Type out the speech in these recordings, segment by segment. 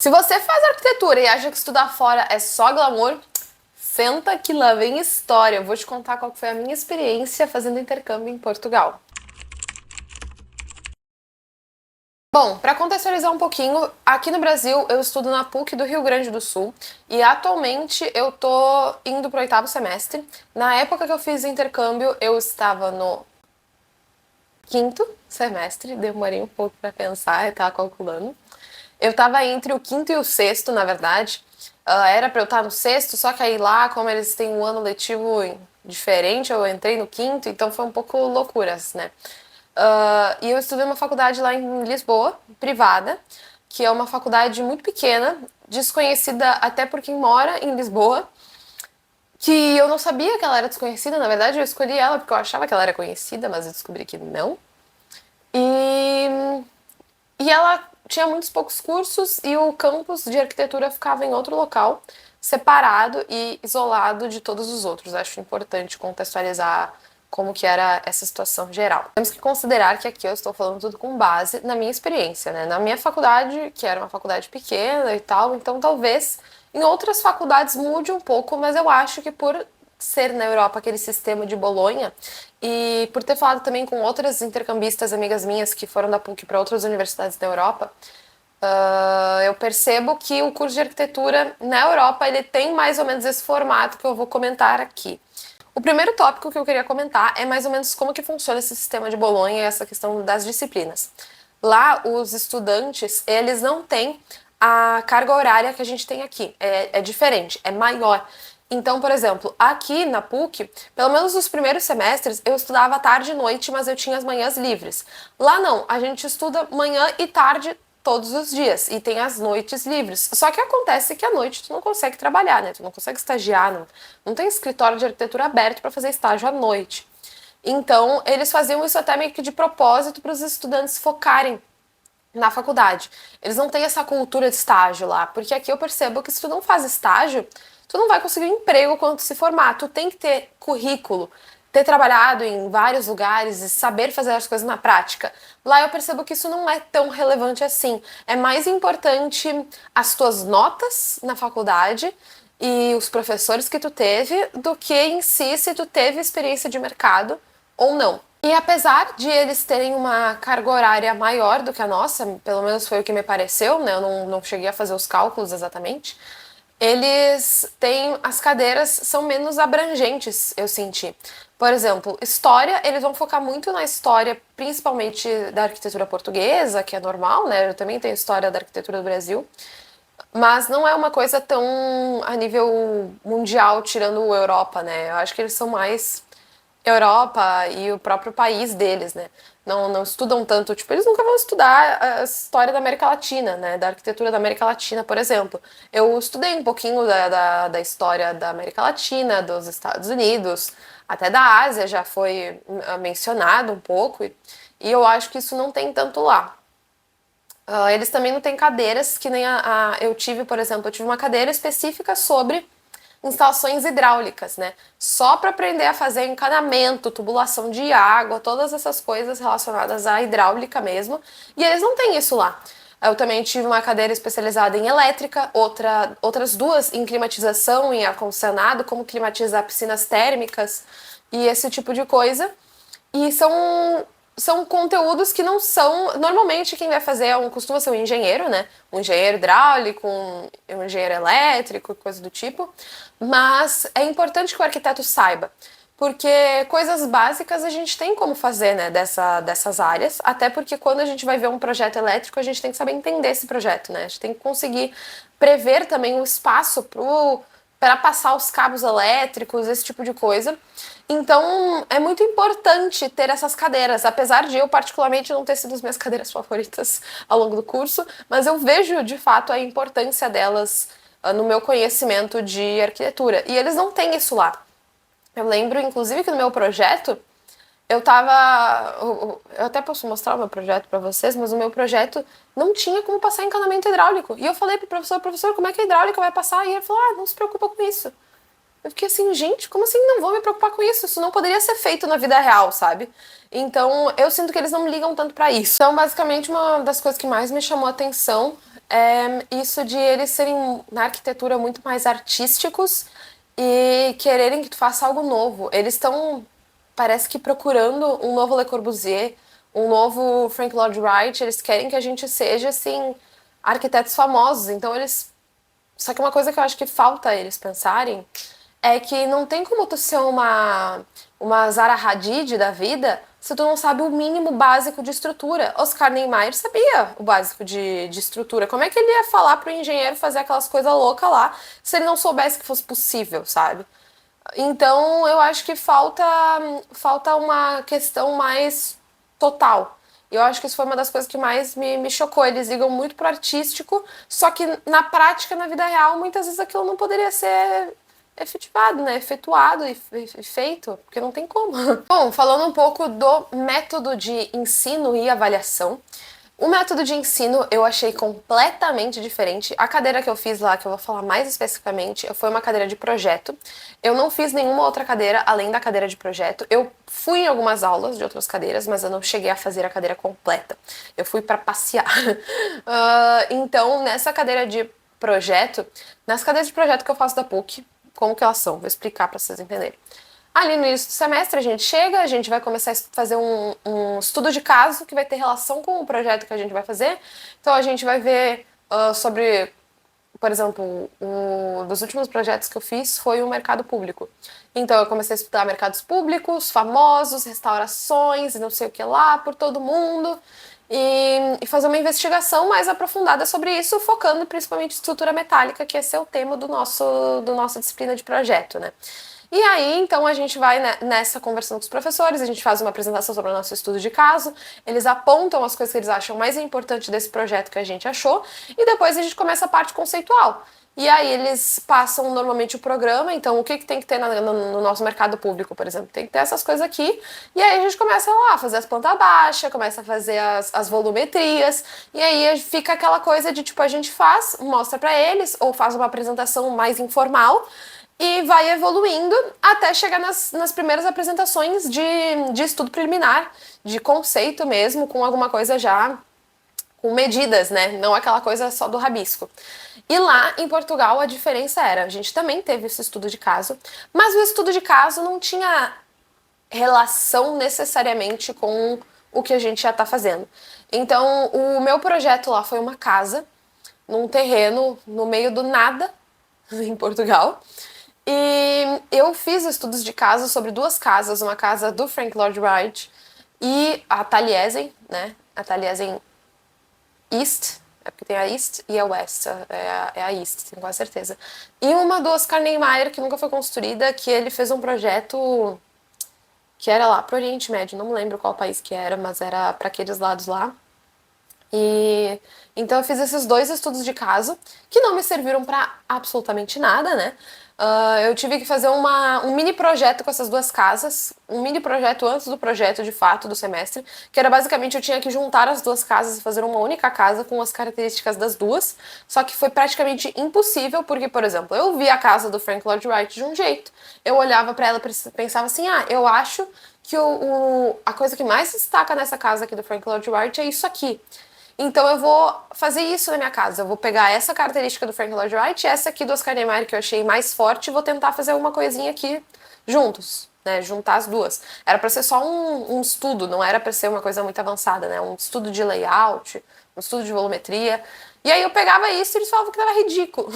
Se você faz arquitetura e acha que estudar fora é só glamour, senta que lá vem história. Eu vou te contar qual foi a minha experiência fazendo intercâmbio em Portugal. Bom, para contextualizar um pouquinho, aqui no Brasil eu estudo na PUC do Rio Grande do Sul e atualmente eu tô indo pro 8º semestre. Na época que eu fiz intercâmbio, eu estava no 5º semestre, demorei um pouco para pensar, eu tava calculando. Eu tava entre o 5º e o 6º, na verdade. Era pra eu estar no 6º, só que aí lá, como eles têm um ano letivo diferente, eu entrei no 5º, então foi um pouco loucuras, né? E eu estudei uma faculdade lá em Lisboa, privada, que é uma faculdade muito pequena, desconhecida até por quem mora em Lisboa, que eu não sabia que ela era desconhecida, na verdade eu escolhi ela porque eu achava que ela era conhecida, mas eu descobri que não. E ela tinha muitos poucos cursos e o campus de arquitetura ficava em outro local, separado e isolado de todos os outros. Acho importante contextualizar como que era essa situação geral. Temos que considerar que aqui eu estou falando tudo com base na minha experiência, né? Na minha faculdade, que era uma faculdade pequena e tal, então talvez em outras faculdades mude um pouco, mas eu acho que por ser na Europa aquele sistema de Bolonha e por ter falado também com outras intercambistas amigas minhas que foram da PUC para outras universidades da Europa, eu percebo que o curso de arquitetura na Europa ele tem mais ou menos esse formato que eu vou comentar aqui. O primeiro tópico que eu queria comentar é mais ou menos como que funciona esse sistema de Bolonha e essa questão das disciplinas. Lá, os estudantes, eles não têm a carga horária que a gente tem aqui. É diferente, é maior. Então, por exemplo, aqui na PUC, pelo menos nos primeiros semestres, eu estudava tarde e noite, mas eu tinha as manhãs livres. Lá não, a gente estuda manhã e tarde todos os dias e tem as noites livres. Só que acontece que à noite tu não consegue trabalhar, né? Tu não consegue estagiar, não tem escritório de arquitetura aberto para fazer estágio à noite. Então, eles faziam isso até meio que de propósito para os estudantes focarem na faculdade. Eles não têm essa cultura de estágio lá, porque aqui eu percebo que se tu não faz estágio, tu não vai conseguir um emprego quando tu se formar. Tu tem que ter currículo, ter trabalhado em vários lugares e saber fazer as coisas na prática. Lá eu percebo que isso não é tão relevante assim. É mais importante as tuas notas na faculdade e os professores que tu teve do que em si se tu teve experiência de mercado ou não. E apesar de eles terem uma carga horária maior do que a nossa, pelo menos foi o que me pareceu, né? Eu não cheguei a fazer os cálculos exatamente. Eles têm, as cadeiras são menos abrangentes, eu senti. Por exemplo, história, eles vão focar muito na história, principalmente da arquitetura portuguesa, que é normal, né? Eu também tenho história da arquitetura do Brasil. Mas não é uma coisa tão a nível mundial, tirando a Europa, né? Eu acho que eles são mais Europa e o próprio país deles, né? Não estudam tanto, tipo, eles nunca vão estudar a história da América Latina, né? Da arquitetura da América Latina, por exemplo. Eu estudei um pouquinho da história da América Latina, dos Estados Unidos, até da Ásia já foi mencionado um pouco, e eu acho que isso não tem tanto lá. Eles também não têm cadeiras, que nem eu tive, por exemplo, eu tive uma cadeira específica sobre instalações hidráulicas, né? Só para aprender a fazer encanamento, tubulação de água, todas essas coisas relacionadas à hidráulica mesmo. E eles não têm isso lá. Eu também tive uma cadeira especializada em elétrica, outras duas em climatização, em ar-condicionado, como climatizar piscinas térmicas e esse tipo de coisa. E são conteúdos que não são... Normalmente quem vai fazer costuma ser um engenheiro, né? Um engenheiro hidráulico, um engenheiro elétrico, coisa do tipo. Mas é importante que o arquiteto saiba, porque coisas básicas a gente tem como fazer, né, dessas áreas, até porque quando a gente vai ver um projeto elétrico, a gente tem que saber entender esse projeto, né? A gente tem que conseguir prever também o espaço para passar os cabos elétricos, esse tipo de coisa. Então, é muito importante ter essas cadeiras, apesar de eu particularmente não ter sido as minhas cadeiras favoritas ao longo do curso, mas eu vejo de fato a importância delas no meu conhecimento de arquitetura. E eles não têm isso lá. Eu lembro, inclusive, que no meu projeto, eu até posso mostrar o meu projeto pra vocês, mas o meu projeto não tinha como passar encanamento hidráulico. E eu falei pro professor, como é que a hidráulica vai passar? E ele falou, não se preocupa com isso. Eu fiquei assim, gente, como assim não vou me preocupar com isso? Isso não poderia ser feito na vida real, sabe? Então, eu sinto que eles não ligam tanto pra isso. Então, basicamente, uma das coisas que mais me chamou a atenção isso de eles serem na arquitetura muito mais artísticos e quererem que tu faça algo novo. Eles estão, parece que procurando um novo Le Corbusier, um novo Frank Lloyd Wright. Eles querem que a gente seja, assim, arquitetos famosos. Então eles... Só que uma coisa que eu acho que falta eles pensarem é que não tem como tu ser uma Zaha Hadid da vida se tu não sabe o mínimo básico de estrutura. Oscar Niemeyer sabia o básico de estrutura. Como é que ele ia falar pro engenheiro fazer aquelas coisas loucas lá se ele não soubesse que fosse possível, sabe? Então eu acho que falta uma questão mais total. E eu acho que isso foi uma das coisas que mais me chocou. Eles ligam muito pro artístico, só que na prática, na vida real, muitas vezes aquilo não poderia ser efetivado, né? Efetuado e feito, porque não tem como. Bom, falando um pouco do método de ensino e avaliação. O método de ensino eu achei completamente diferente. A cadeira que eu fiz lá, que eu vou falar mais especificamente, foi uma cadeira de projeto. Eu não fiz nenhuma outra cadeira além da cadeira de projeto. Eu fui em algumas aulas de outras cadeiras, mas eu não cheguei a fazer a cadeira completa. Eu fui para passear. Então, nessa cadeira de projeto, nas cadeiras de projeto que eu faço da PUC, como que elas são? Vou explicar para vocês entenderem. Ali no início do semestre a gente chega, a gente vai começar a fazer um estudo de caso que vai ter relação com o projeto que a gente vai fazer. Então a gente vai ver sobre, por exemplo, um dos últimos projetos que eu fiz foi o mercado público. Então eu comecei a estudar mercados públicos, famosos, restaurações e não sei o que lá, por todo mundo. E fazer uma investigação mais aprofundada sobre isso, focando principalmente em estrutura metálica, que esse é o tema do nossa disciplina de projeto, né? E aí, então, a gente vai nessa conversando com os professores, a gente faz uma apresentação sobre o nosso estudo de caso, eles apontam as coisas que eles acham mais importantes desse projeto que a gente achou, e depois a gente começa a parte conceitual. E aí eles passam normalmente o programa, então o que tem que ter no nosso mercado público, por exemplo? Tem que ter essas coisas aqui, e aí a gente começa lá a fazer as plantas baixas, começa a fazer as volumetrias, e aí fica aquela coisa de tipo, a gente faz, mostra pra eles, ou faz uma apresentação mais informal, e vai evoluindo até chegar nas primeiras apresentações de estudo preliminar, de conceito mesmo, com alguma coisa já com medidas, né? Não aquela coisa só do rabisco. E lá em Portugal a diferença era, a gente também teve esse estudo de caso, mas o estudo de caso não tinha relação necessariamente com o que a gente já está fazendo. Então o meu projeto lá foi uma casa, num terreno no meio do nada, em Portugal. E eu fiz estudos de caso sobre duas casas, uma casa do Frank Lloyd Wright e a Taliesin, né? A Taliesin East, é porque tem a East e a West, é a East, tenho quase certeza. E uma do Oscar Niemeyer, que nunca foi construída, que ele fez um projeto que era lá pro Oriente Médio, não me lembro qual país que era, mas era para aqueles lados lá. E então eu fiz esses dois estudos de caso, que não me serviram para absolutamente nada, né? Eu tive que fazer um mini projeto com essas duas casas, um mini projeto antes do projeto de fato do semestre, que era basicamente eu tinha que juntar as duas casas e fazer uma única casa com as características das duas, só que foi praticamente impossível, porque, por exemplo, eu vi a casa do Frank Lloyd Wright de um jeito, eu olhava para ela e pensava assim, eu acho que a coisa que mais destaca nessa casa aqui do Frank Lloyd Wright é isso aqui. Então eu vou fazer isso na minha casa. Eu vou pegar essa característica do Frank Lloyd Wright e essa aqui do Oscar Niemeyer que eu achei mais forte e vou tentar fazer uma coisinha aqui juntos, né? Juntar as duas. Era para ser só um estudo, não era para ser uma coisa muito avançada, né? Um estudo de layout, um estudo de volumetria. E aí eu pegava isso e eles falavam que tava ridículo.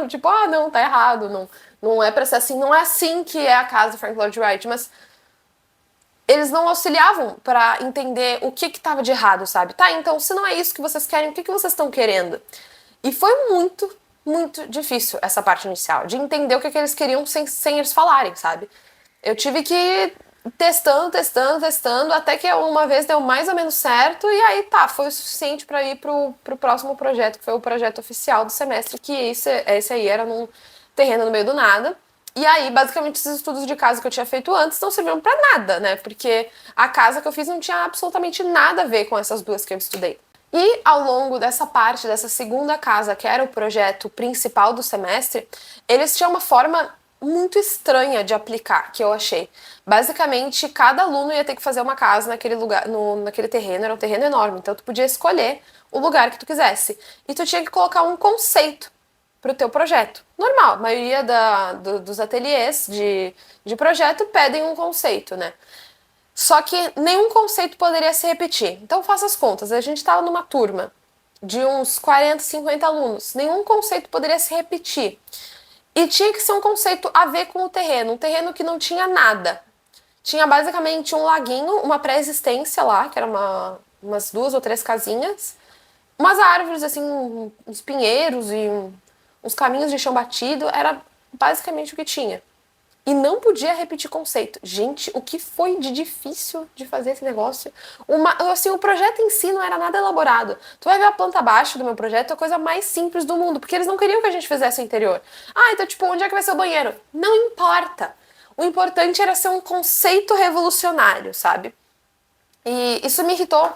Tipo, não, tá errado, não é para ser assim, não é assim que é a casa do Frank Lloyd Wright, mas eles não auxiliavam para entender o que estava de errado, sabe? Tá, então se não é isso que vocês querem, o que vocês estão querendo? E foi muito, muito difícil essa parte inicial, de entender o que eles queriam sem eles falarem, sabe? Eu tive que ir testando, até que uma vez deu mais ou menos certo, e aí tá, foi o suficiente para ir pro próximo projeto, que foi o projeto oficial do semestre, que esse aí era num terreno no meio do nada. E aí, basicamente, esses estudos de caso que eu tinha feito antes não serviram pra nada, né? Porque a casa que eu fiz não tinha absolutamente nada a ver com essas duas que eu estudei. E ao longo dessa parte, dessa segunda casa, que era o projeto principal do semestre, eles tinham uma forma muito estranha de aplicar, que eu achei. Basicamente, cada aluno ia ter que fazer uma casa naquele lugar, naquele terreno, era um terreno enorme, então tu podia escolher o lugar que tu quisesse. E tu tinha que colocar um conceito pro teu projeto. Normal, a maioria dos ateliês de projeto pedem um conceito, né? Só que nenhum conceito poderia se repetir. Então faça as contas, a gente estava numa turma de uns 40, 50 alunos. Nenhum conceito poderia se repetir. E tinha que ser um conceito a ver com o terreno, um terreno que não tinha nada. Tinha basicamente um laguinho, uma pré-existência lá, que era umas 2 ou 3 casinhas, umas árvores, assim, uns pinheiros e uns caminhos de chão batido, era basicamente o que tinha. E não podia repetir conceito. Gente, o que foi de difícil de fazer esse negócio? Assim, o projeto em si não era nada elaborado. Tu vai ver a planta baixa do meu projeto, é a coisa mais simples do mundo, porque eles não queriam que a gente fizesse o interior. Ah, então, tipo, onde é que vai ser o banheiro? Não importa. O importante era ser um conceito revolucionário, sabe? E isso me irritou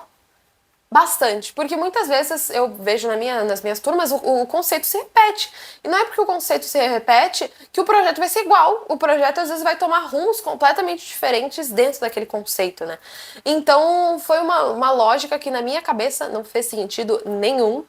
bastante, porque muitas vezes eu vejo nas minhas turmas o conceito se repete. E não é porque o conceito se repete que o projeto vai ser igual. O projeto às vezes vai tomar rumos completamente diferentes dentro daquele conceito, né? Então foi uma lógica que na minha cabeça não fez sentido nenhum.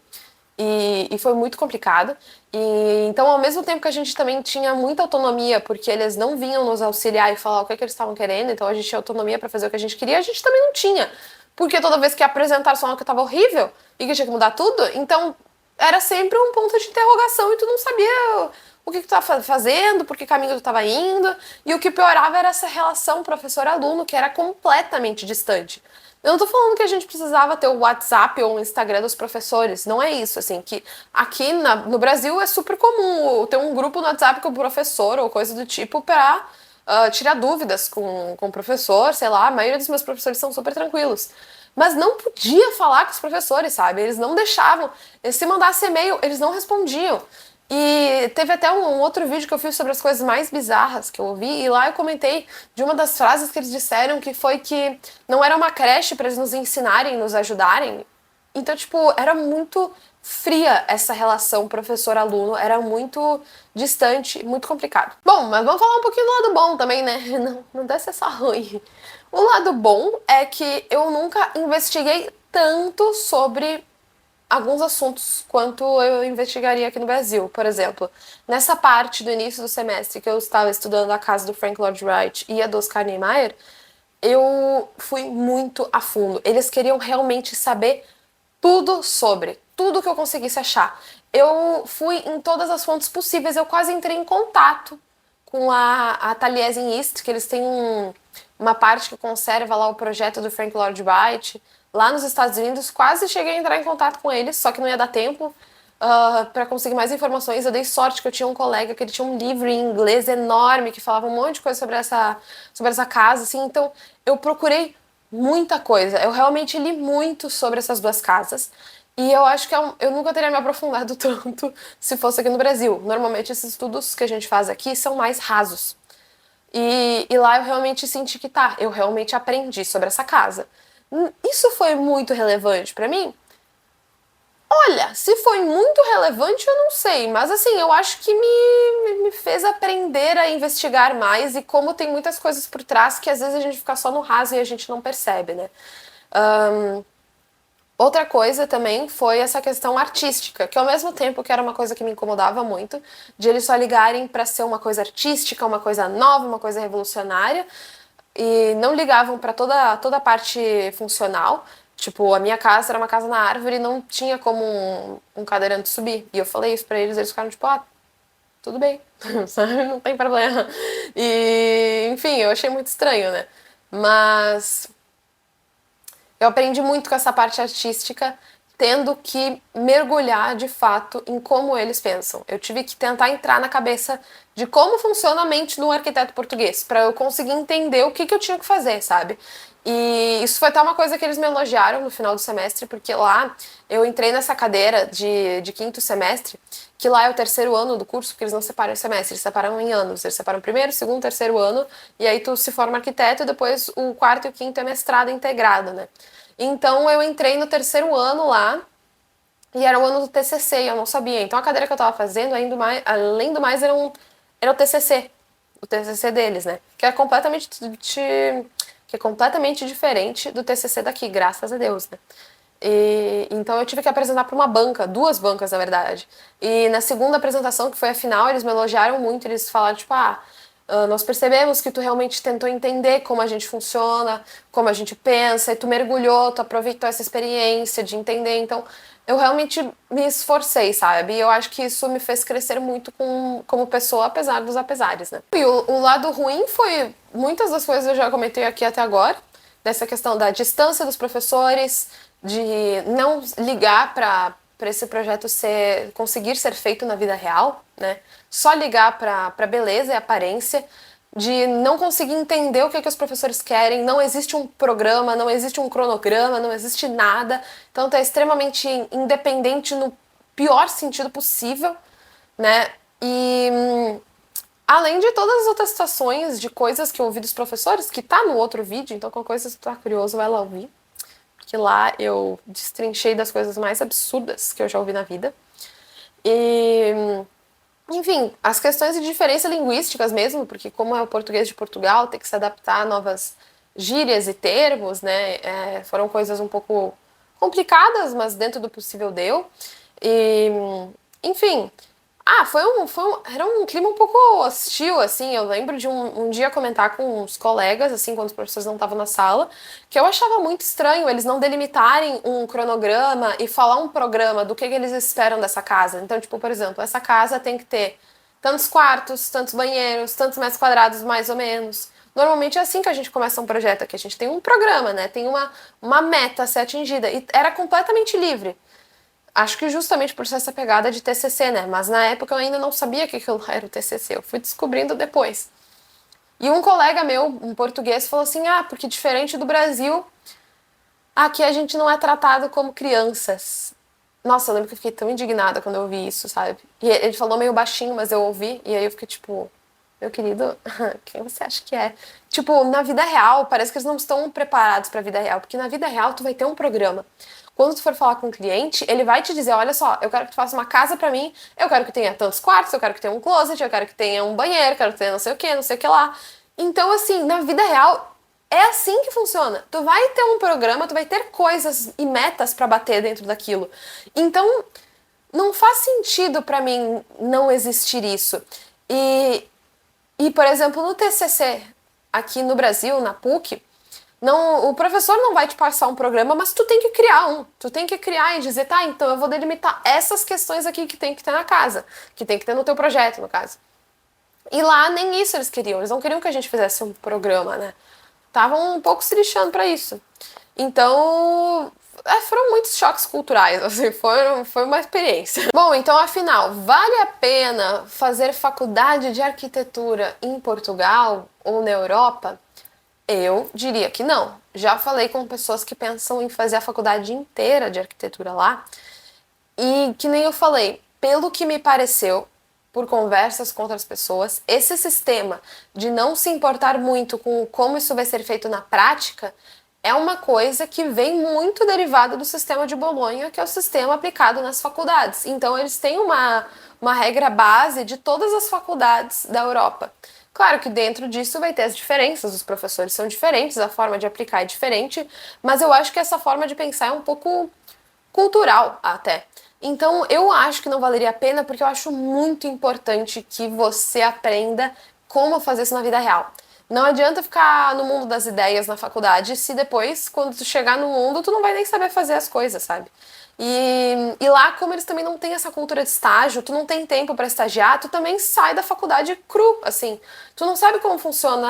E foi muito complicado. E então, ao mesmo tempo que a gente também tinha muita autonomia, porque eles não vinham nos auxiliar e falar o que, é que eles estavam querendo, então a gente tinha autonomia para fazer o que a gente queria, a gente também não tinha. Porque toda vez que apresentaram só que estava horrível e que tinha que mudar tudo, então era sempre um ponto de interrogação e tu não sabia o que tu estava fazendo, por que caminho tu estava indo. E o que piorava era essa relação professor-aluno, que era completamente distante. Eu não tô falando que a gente precisava ter o WhatsApp ou o Instagram dos professores, não é isso, assim, que aqui no Brasil é super comum ter um grupo no WhatsApp com o professor ou coisa do tipo pra tirar dúvidas com o professor, sei lá, a maioria dos meus professores são super tranquilos. Mas não podia falar com os professores, sabe? Eles não deixavam. Se mandasse e-mail, eles não respondiam. E teve até um outro vídeo que eu fiz sobre as coisas mais bizarras que eu ouvi, e lá eu comentei de uma das frases que eles disseram, que foi que não era uma creche para eles nos ensinarem, nos ajudarem. Então, tipo, era muito fria essa relação professor-aluno, era muito distante, muito complicado. Bom, mas vamos falar um pouquinho do lado bom também, né? Não deve ser só ruim. O lado bom é que eu nunca investiguei tanto sobre alguns assuntos quanto eu investigaria aqui no Brasil. Por exemplo, nessa parte do início do semestre que eu estava estudando a casa do Frank Lloyd Wright e a do Oscar Niemeyer, eu fui muito a fundo. Eles queriam realmente saber tudo sobre, tudo que eu conseguisse achar. Eu fui em todas as fontes possíveis, eu quase entrei em contato com a Taliesin East, que eles têm uma parte que conserva lá o projeto do Frank Lloyd Wright, lá nos Estados Unidos. Quase cheguei a entrar em contato com eles, só que não ia dar tempo para conseguir mais informações. Eu dei sorte que eu tinha um colega que ele tinha um livro em inglês enorme que falava um monte de coisa sobre essa casa, assim. Então eu procurei muita coisa. Eu realmente li muito sobre essas 2 casas. E eu acho que eu nunca teria me aprofundado tanto se fosse aqui no Brasil. Normalmente esses estudos que a gente faz aqui são mais rasos. E lá eu realmente senti que eu realmente aprendi sobre essa casa. Isso foi muito relevante pra mim? Olha, se foi muito relevante, eu não sei, mas assim, eu acho que me fez aprender a investigar mais, e como tem muitas coisas por trás que às vezes a gente fica só no raso e a gente não percebe, né? Outra coisa também foi essa questão artística, que ao mesmo tempo que era uma coisa que me incomodava muito, de eles só ligarem para ser uma coisa artística, uma coisa nova, uma coisa revolucionária, e não ligavam para toda a parte funcional. Tipo, a minha casa era uma casa na árvore e não tinha como um cadeirante subir. E eu falei isso pra eles ficaram tipo, tudo bem, sabe? Não tem problema. E, enfim, eu achei muito estranho, né? Mas eu aprendi muito com essa parte artística, tendo que mergulhar de fato em como eles pensam. Eu tive que tentar entrar na cabeça de como funciona a mente do arquiteto português, para eu conseguir entender o que eu tinha que fazer, sabe? E isso foi até uma coisa que eles me elogiaram no final do semestre, porque lá eu entrei nessa cadeira de 5º semestre, que lá é o 3º ano do curso, porque eles não separam em semestre, eles separam em anos. Eles separam 1º, 2º, 3º ano, e aí tu se forma arquiteto, e depois o 4º e o 5º é mestrado integrado, né? Então eu entrei no 3º ano lá, e era o ano do TCC, e eu não sabia. Então a cadeira que eu tava fazendo, além do mais, era o TCC. o TCC deles, né? Que é completamente diferente do TCC daqui, graças a Deus, né? Então eu tive que apresentar para uma banca, 2 bancas na verdade. E na segunda apresentação, que foi a final, eles me elogiaram muito, eles falaram tipo, nós percebemos que tu realmente tentou entender como a gente funciona, como a gente pensa, e tu mergulhou, tu aproveitou essa experiência de entender, então eu realmente me esforcei, sabe? E eu acho que isso me fez crescer muito como pessoa, apesar dos apesares, né? E o lado ruim foi, muitas das coisas eu já comentei aqui até agora, dessa questão da distância dos professores, de não ligar para esse projeto conseguir ser feito na vida real, né? Só ligar para beleza e aparência, de não conseguir entender o que os professores querem, não existe um programa, não existe um cronograma, não existe nada. Então tá extremamente independente no pior sentido possível, né? E além de todas as outras situações de coisas que eu ouvi dos professores, que tá no outro vídeo, então qualquer coisa se tu tá curioso, vai lá ouvir. Porque lá eu destrinchei das coisas mais absurdas que eu já ouvi na vida. E, enfim, as questões de diferença linguísticas mesmo, porque como é o português de Portugal, tem que se adaptar a novas gírias e termos, né? Foram coisas um pouco complicadas, mas dentro do possível deu. E, enfim, era um clima um pouco hostil, assim. Eu lembro de um dia comentar com uns colegas, assim, quando os professores não estavam na sala, que eu achava muito estranho eles não delimitarem um cronograma e falar um programa do que eles esperam dessa casa. Então, tipo, por exemplo, essa casa tem que ter tantos quartos, tantos banheiros, tantos metros quadrados, mais ou menos. Normalmente é assim que a gente começa um projeto aqui. A gente tem um programa, né? Tem uma meta a ser atingida. E era completamente livre. Acho que justamente por ser essa pegada de TCC, né? Mas na época eu ainda não sabia que aquilo era o TCC. Eu fui descobrindo depois. E um colega meu, um português, falou assim: porque diferente do Brasil, aqui a gente não é tratado como crianças. Nossa, eu lembro que eu fiquei tão indignada quando eu ouvi isso, sabe? E ele falou meio baixinho, mas eu ouvi. E aí eu fiquei tipo, meu querido, quem você acha que é? Tipo, na vida real, parece que eles não estão preparados pra vida real. Porque na vida real, tu vai ter um programa. Quando tu for falar com o cliente, ele vai te dizer, olha só, eu quero que tu faça uma casa pra mim, eu quero que tenha tantos quartos, eu quero que tenha um closet, eu quero que tenha um banheiro, eu quero que tenha não sei o que lá. Então, assim, na vida real, é assim que funciona. Tu vai ter um programa, tu vai ter coisas e metas pra bater dentro daquilo. Então, não faz sentido pra mim não existir isso. Por exemplo, no TCC, aqui no Brasil, na PUC, não, o professor não vai te passar um programa, mas tu tem que criar um. Tu tem que criar e dizer, tá, então eu vou delimitar essas questões aqui que tem que ter na casa, que tem que ter no teu projeto, no caso. E lá nem isso eles queriam, eles não queriam que a gente fizesse um programa, né? Estavam um pouco se lixando pra isso. Então, foram muitos choques culturais, assim, foi uma experiência. Bom, então afinal, vale a pena fazer faculdade de arquitetura em Portugal ou na Europa? Eu diria que não. Já falei com pessoas que pensam em fazer a faculdade inteira de arquitetura lá. E que nem eu falei, pelo que me pareceu, por conversas com outras pessoas, esse sistema de não se importar muito com como isso vai ser feito na prática é uma coisa que vem muito derivada do sistema de Bolonha, que é o sistema aplicado nas faculdades. Então, eles têm uma regra base de todas as faculdades da Europa. Claro que dentro disso vai ter as diferenças, os professores são diferentes, a forma de aplicar é diferente, mas eu acho que essa forma de pensar é um pouco cultural até. Então eu acho que não valeria a pena porque eu acho muito importante que você aprenda como fazer isso na vida real. Não adianta ficar no mundo das ideias na faculdade se depois, quando tu chegar no mundo, tu não vai nem saber fazer as coisas, sabe? E lá, como eles também não têm essa cultura de estágio, tu não tem tempo para estagiar, tu também sai da faculdade cru, assim. Tu não sabe como funciona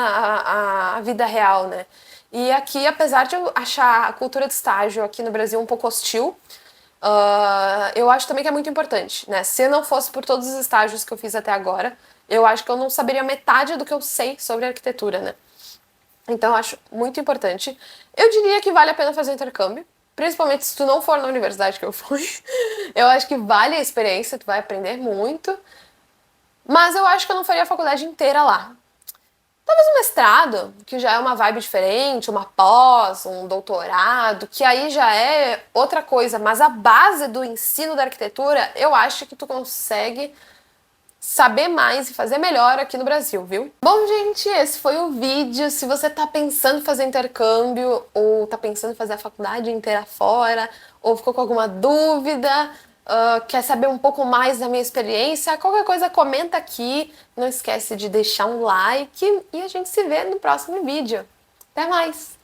a vida real, né? E aqui, apesar de eu achar a cultura de estágio aqui no Brasil um pouco hostil, eu acho também que é muito importante, né? Se não fosse por todos os estágios que eu fiz até agora, eu acho que eu não saberia metade do que eu sei sobre arquitetura, né? Então eu acho muito importante. Eu diria que vale a pena fazer o intercâmbio, principalmente se tu não for na universidade que eu fui. Eu acho que vale a experiência, tu vai aprender muito. Mas eu acho que eu não faria a faculdade inteira lá. Talvez um mestrado, que já é uma vibe diferente, uma pós, um doutorado, que aí já é outra coisa, mas a base do ensino da arquitetura, eu acho que tu consegue saber mais e fazer melhor aqui no Brasil, viu? Bom, gente, esse foi o vídeo. Se você tá pensando em fazer intercâmbio, ou tá pensando em fazer a faculdade inteira fora, ou ficou com alguma dúvida, quer saber um pouco mais da minha experiência, qualquer coisa comenta aqui. Não esquece de deixar um like e a gente se vê no próximo vídeo. Até mais!